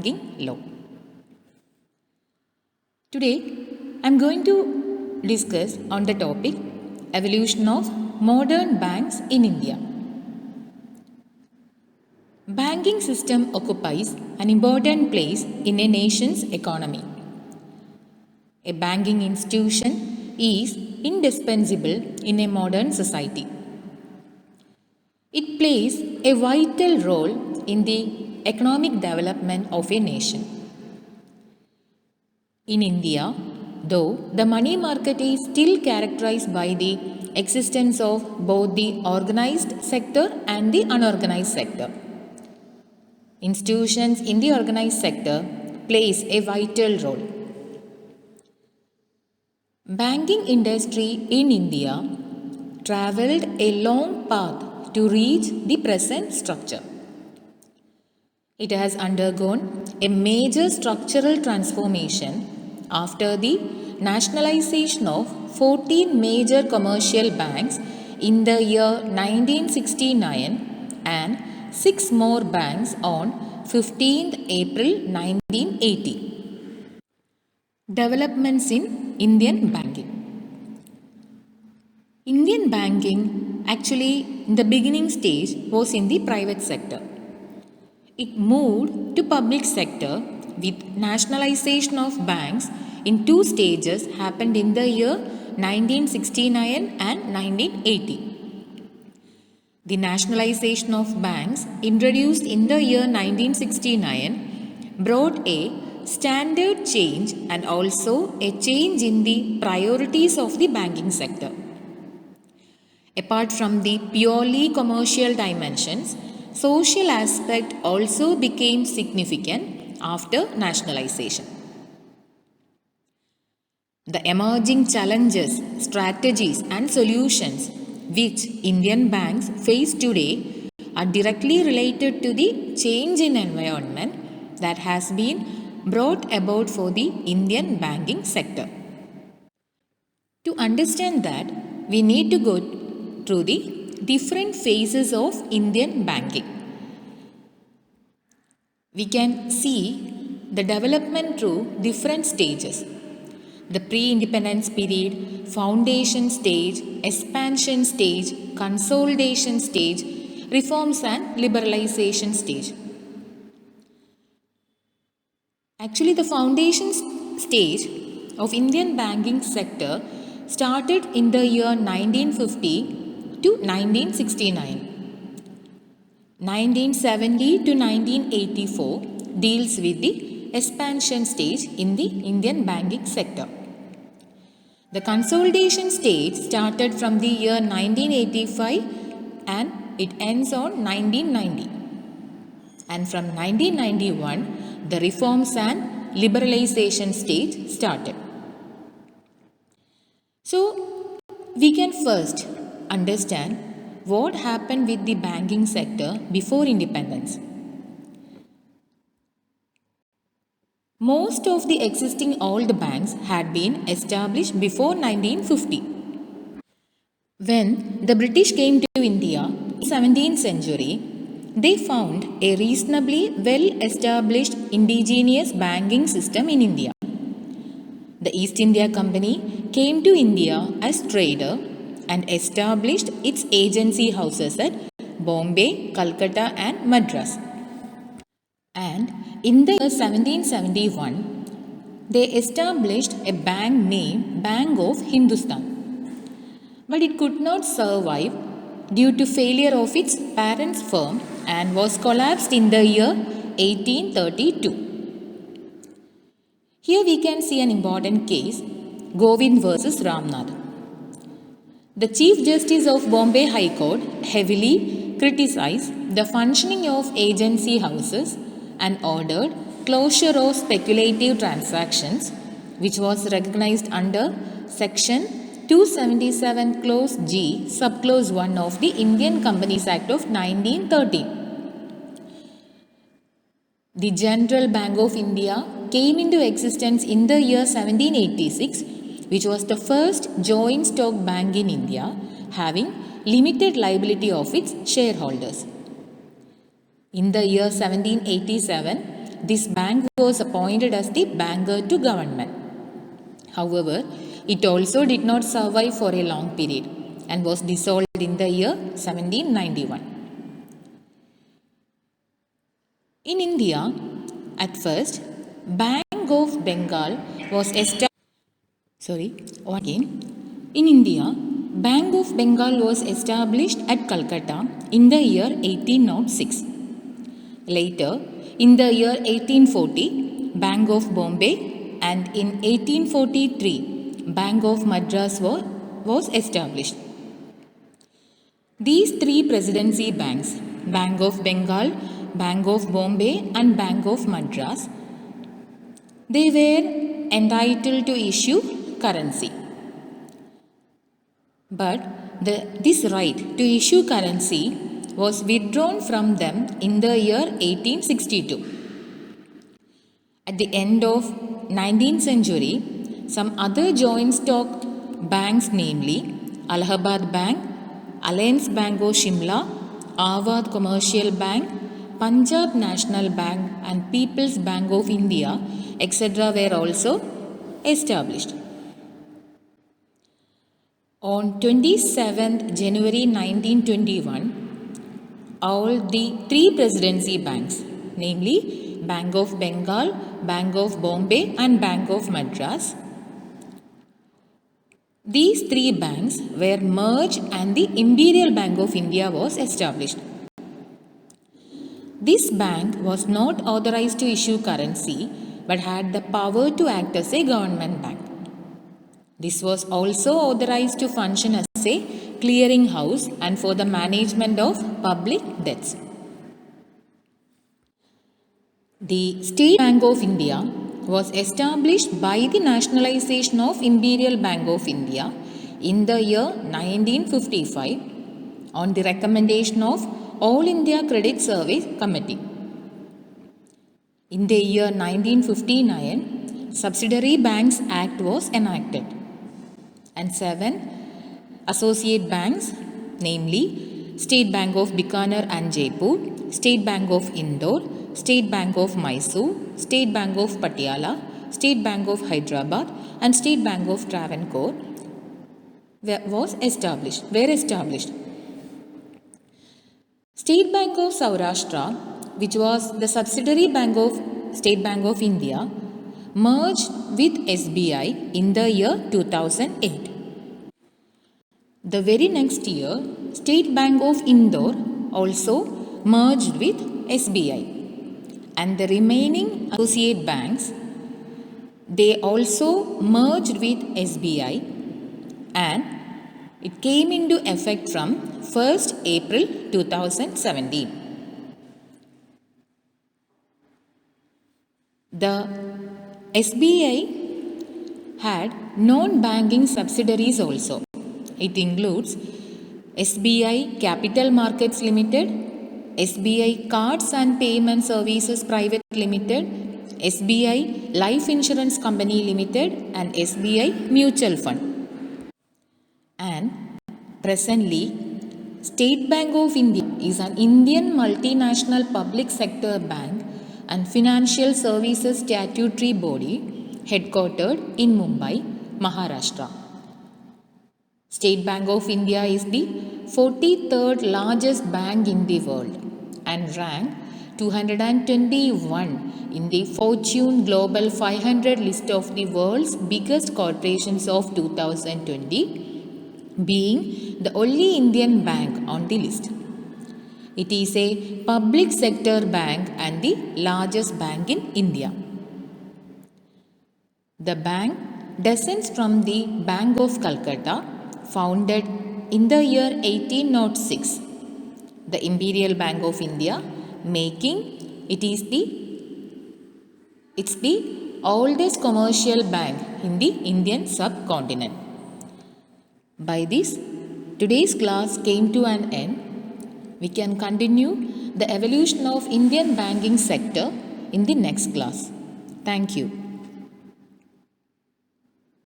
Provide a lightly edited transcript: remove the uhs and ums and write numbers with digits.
banking law. Today, I am going to discuss on the topic evolution of modern banks in India. Banking system occupies an important place in a nation's economy. A banking institution is indispensable in a modern society. It plays a vital role in the economic development of a nation. In India, though the money market is still characterized by the existence of both the organized sector and the unorganized sector. Institutions in the organized sector plays a vital role. Banking industry in India travelled a long path to reach the present structure. It has undergone a major structural transformation after the nationalization of 14 major commercial banks in the year 1969 and 6 more banks on 15th April 1980. Developments in Indian banking. Indian banking actually in the beginning stage was in the private sector. It moved to public sector with nationalization of banks in 2 stages happened in the year 1969 and 1980. The nationalization of banks introduced in the year 1969 brought a standard change and also a change in the priorities of the banking sector. Apart from the purely commercial dimensions, social aspect also became significant after nationalization. The emerging challenges, strategies and solutions which Indian banks face today are directly related to the change in environment that has been brought about for the Indian banking sector. To understand that, we need to go through the different phases of Indian banking. We can see the development through different stages. The pre-independence period, foundation stage, expansion stage, consolidation stage, reforms and liberalization stage. Actually, the foundation stage of Indian banking sector started in the year 1950 to 1969. 1970 to 1984 deals with the expansion stage in the Indian banking sector. The consolidation stage started from the year 1985 and it ends on 1990. And from 1991, the reforms and liberalization stage started. So, we can first understand what happened with the banking sector before independence. Most of the existing old banks had been established before 1950. When the British came to India in the 17th century, they found a reasonably well-established indigenous banking system in India. The East India Company came to India as trader and established its agency houses at Bombay, Calcutta and Madras. And in the year 1771, they established a bank named Bank of Hindustan. But it could not survive due to failure of its parent firm and was collapsed in the year 1832. Here we can see an important case, Govind versus Ramnath. The Chief Justice of Bombay High Court heavily criticized the functioning of agency houses and ordered closure of speculative transactions, which was recognized under Section 277 Clause G, Subclause 1 of the Indian Companies Act of 1913. The General Bank of India came into existence in the year 1786, which was the first joint stock bank in India, having limited liability of its shareholders. In the year 1787, this bank was appointed as the banker to government. However, it also did not survive for a long period and was dissolved in the year 1791. In India, at first, Bank of Bengal was established. In India, Bank of Bengal was established at Calcutta in the year 1806. Later, in the year 1840, Bank of Bombay, and in 1843, Bank of Madras was established. These three presidency banks, Bank of Bengal, Bank of Bombay and Bank of Madras, they were entitled to issue currency. But this right to issue currency was withdrawn from them in the year 1862. At the end of 19th century, some other joint stock banks, namely Allahabad Bank, Alliance Bank of Shimla, Awadh Commercial Bank, Punjab National Bank and People's Bank of India, etc. were also established. On 27th January 1921, all the three presidency banks, namely Bank of Bengal, Bank of Bombay and Bank of Madras, these three banks were merged and the Imperial Bank of India was established. This bank was not authorized to issue currency but had the power to act as a government bank. This was also authorized to function as a clearing house and for the management of public debts. The State Bank of India was established by the nationalization of Imperial Bank of India in the year 1955 on the recommendation of All India Credit Service Committee. In the year 1959, Subsidiary Banks Act was enacted and 7 associate banks, namely State Bank of Bikaner and Jaipur, State Bank of Indore, State Bank of Mysore, State Bank of Patiala, State Bank of Hyderabad and State Bank of Travancore were established. State Bank of Saurashtra, which was the subsidiary bank of State Bank of India, merged with SBI in the year 2008. The very next year, State Bank of Indore also merged with SBI. And the remaining associate banks, they also merged with SBI and it came into effect from 1st April 2017. The SBI had non-banking subsidiaries also. It includes SBI Capital Markets Limited, SBI Cards and Payment Services Private Limited, SBI Life Insurance Company Limited and SBI Mutual Fund. And presently, State Bank of India is an Indian multinational public sector bank and financial services statutory body headquartered in Mumbai, Maharashtra. State Bank of India is the 43rd largest bank in the world and ranked 221 in the Fortune Global 500 list of the world's biggest corporations of 2020, being the only Indian bank on the list. It is a public sector bank and the largest bank in India. The bank descends from the Bank of Calcutta, founded in the year 1806, the Imperial Bank of India, making it's the oldest commercial bank in the Indian subcontinent. By this, today's class came to an end. We can continue the evolution of Indian banking sector in the next class. Thank you.